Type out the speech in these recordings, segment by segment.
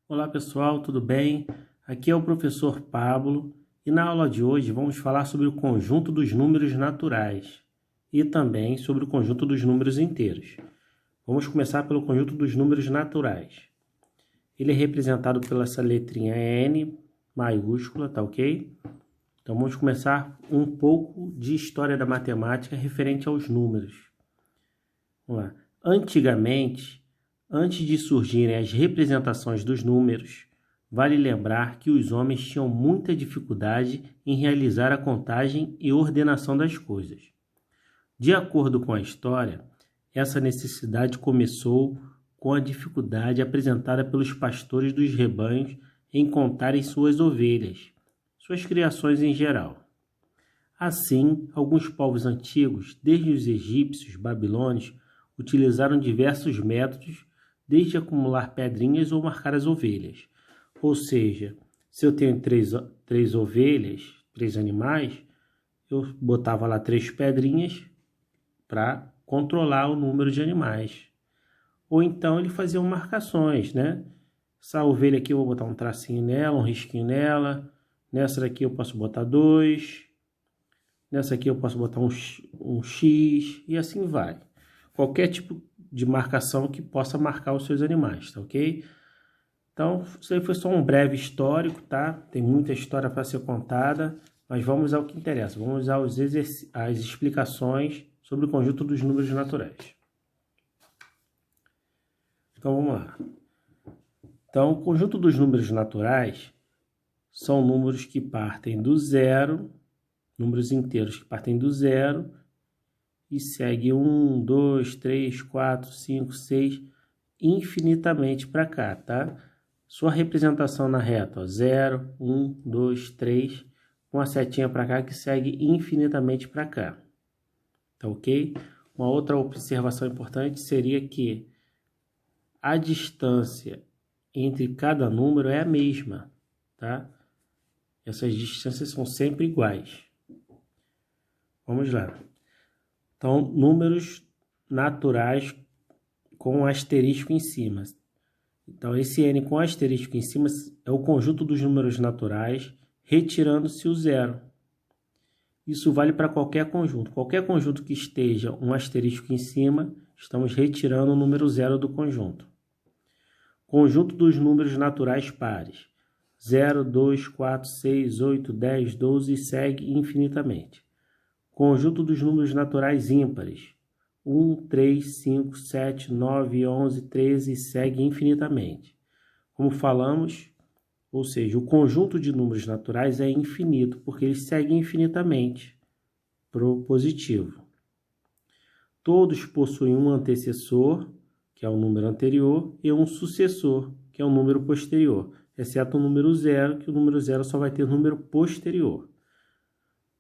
Olá pessoal, tudo bem? Aqui é o professor Pablo e na aula de hoje vamos falar sobre o conjunto dos números naturais e também sobre o conjunto dos números inteiros. Vamos começar pelo conjunto dos números naturais. Ele é representado pela essa letrinha N maiúscula, tá ok? Então vamos começar um pouco de história da matemática referente aos números. Vamos lá. Antigamente, antes de surgirem as representações dos números, vale lembrar que os homens tinham muita dificuldade em realizar a contagem e ordenação das coisas. De acordo com a história, essa necessidade começou com a dificuldade apresentada pelos pastores dos rebanhos em contarem suas ovelhas, suas criações em geral. Assim, alguns povos antigos, desde os egípcios, babilônios, utilizaram diversos métodos, desde acumular pedrinhas ou marcar as ovelhas. Ou seja, se eu tenho três ovelhas, 3 animais, eu botava lá 3 pedrinhas para controlar o número de animais. Ou então ele fazia marcações, né? Essa ovelha aqui eu vou botar um tracinho nela, um risquinho nela. Nessa daqui eu posso botar 2. Nessa aqui eu posso botar um X e assim vai. Qualquer tipo de marcação que possa marcar os seus animais, tá ok? Então, isso aí foi só um breve histórico, tá? Tem muita história para ser contada, mas vamos ao que interessa. Vamos aos as explicações sobre o conjunto dos números naturais. Então, vamos lá. Então, o conjunto dos números naturais são números que partem do zero, números inteiros que partem do zero e segue 1, 2, 3, 4, 5, 6, infinitamente para cá, tá? Sua representação na reta, ó, 0, 1, 2, 3, com a setinha para cá que segue infinitamente para cá. Tá ok? Uma outra observação importante seria que a distância entre cada número é a mesma, tá? Essas distâncias são sempre iguais. Vamos lá. Então, números naturais com asterisco em cima. Então, esse n com asterisco em cima é o conjunto dos números naturais, retirando-se o zero. Isso vale para qualquer conjunto. Qualquer conjunto que esteja um asterisco em cima, estamos retirando o número zero do conjunto. Conjunto dos números naturais pares. 0, 2, 4, 6, 8, 10, 12 e segue infinitamente. Conjunto dos números naturais ímpares. 1, 3, 5, 7, 9, 11, 13 e segue infinitamente. Como falamos, ou seja, o conjunto de números naturais é infinito, porque eles seguem infinitamente para o positivo. Todos possuem um antecessor, que é o número anterior, e um sucessor, que é o número posterior, exceto o número zero, que o número zero só vai ter número posterior.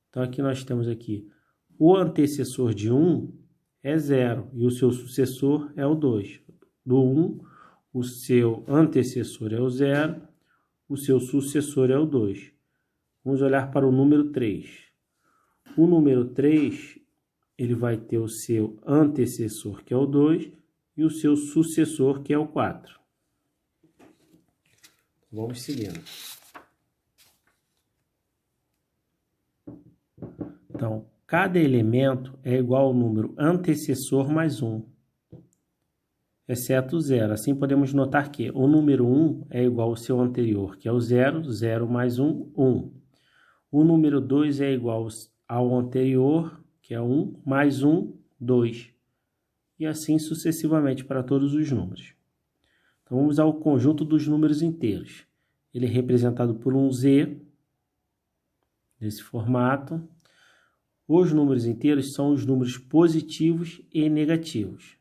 Então, aqui nós temos aqui o antecessor de 1 é 0 e o seu sucessor é o 2. Do 1, o seu antecessor é o 0, o seu sucessor é o 2. Vamos olhar para o número 3. O número 3, ele vai ter o seu antecessor, que é o 2, e o seu sucessor, que é o 4. Vamos seguindo. Então, cada elemento é igual ao número antecessor mais 1, exceto o 0. Assim, podemos notar que o número 1 é igual ao seu anterior, que é o 0, 0 mais 1, 1. O número 2 é igual ao anterior, que é 1, mais 1, 2. E assim sucessivamente para todos os números. Então, vamos ao conjunto dos números inteiros. Ele é representado por um Z, desse formato. Os números inteiros são os números positivos e negativos.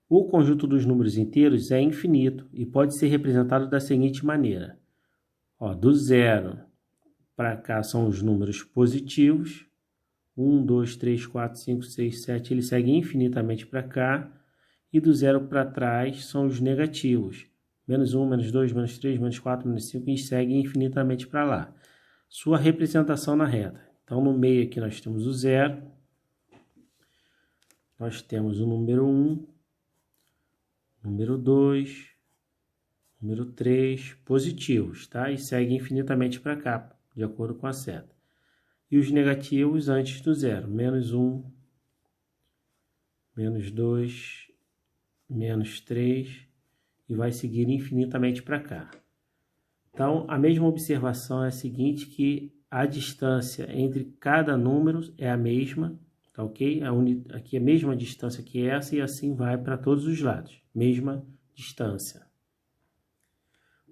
O conjunto dos números inteiros é infinito e pode ser representado da seguinte maneira. Ó, do 0 para cá são os números positivos. 1, 2, 3, 4, 5, 6, 7, ele segue infinitamente para cá. E do 0 para trás são os negativos. Menos 1, menos 2, menos 3, menos 4, menos 5, e segue infinitamente para lá. Sua representação na reta. Então, no meio aqui nós temos o 0, nós temos o número 1, número 2, Número 3, positivos, tá? E segue infinitamente para cá, de acordo com a seta. E os negativos antes do zero. Menos 1, menos 2, menos 3, e vai seguir infinitamente para cá. Então, a mesma observação é a seguinte, que a distância entre cada número é a mesma, tá ok? Aqui é a mesma distância que essa e assim vai para todos os lados, mesma distância.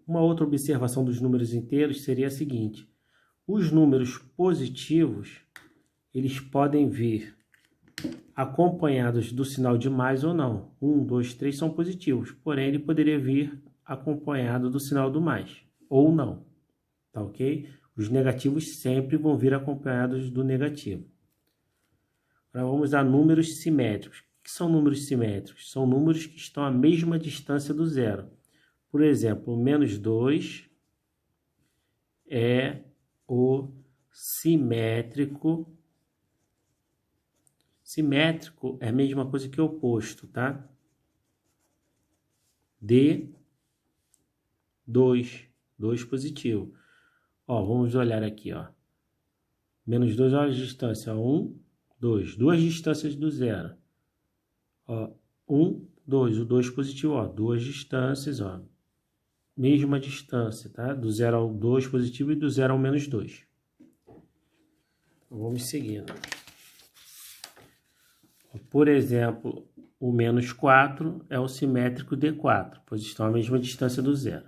Uma outra observação dos números inteiros seria a seguinte, os números positivos, eles podem vir acompanhados do sinal de mais ou não. 1, 2, 3 são positivos, porém ele poderia vir acompanhado do sinal do mais, ou não, tá ok? Os negativos sempre vão vir acompanhados do negativo. Agora vamos a números simétricos. O que são números simétricos? São números que estão à mesma distância do zero. Por exemplo, o menos 2 é o simétrico. Simétrico é a mesma coisa que oposto, tá? De 2. 2 positivo. Ó, vamos olhar aqui, ó. Menos 2, olha a distância. 1, 2. Duas distâncias do zero. Ó, 1, 2. O 2 positivo, ó. Duas distâncias, ó. Mesma distância, tá? Do 0 ao 2 positivo e do 0 ao menos 2. Então, vamos seguindo. Por exemplo, o menos 4 é o simétrico de 4, pois estão à mesma distância do zero.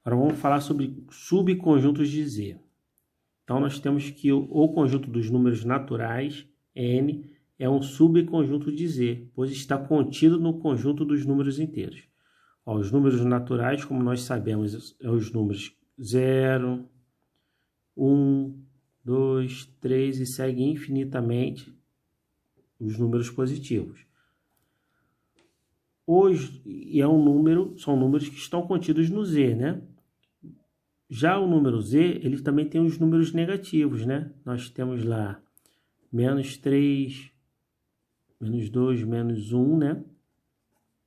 Agora vamos falar sobre subconjuntos de Z. Então nós temos que o conjunto dos números naturais, N, é um subconjunto de Z, pois está contido no conjunto dos números inteiros. Ó, os números naturais, como nós sabemos, são os números 0, 1, 2, 3 e segue infinitamente os números positivos. São números que estão contidos no Z, né? Já o número Z, ele também tem os números negativos, né? Nós temos lá menos 3, menos 2, menos 1, né?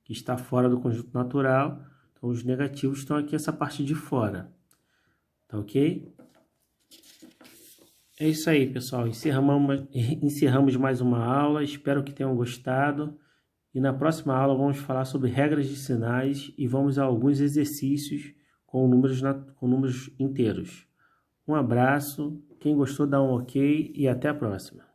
Que está fora do conjunto natural. Então, os negativos estão aqui, essa parte de fora. Tá ok? É isso aí, pessoal. Encerramos mais uma aula. Espero que tenham gostado. E na próxima aula vamos falar sobre regras de sinais e vamos a alguns exercícios com números inteiros. Um abraço. Quem gostou, dá um ok e até a próxima.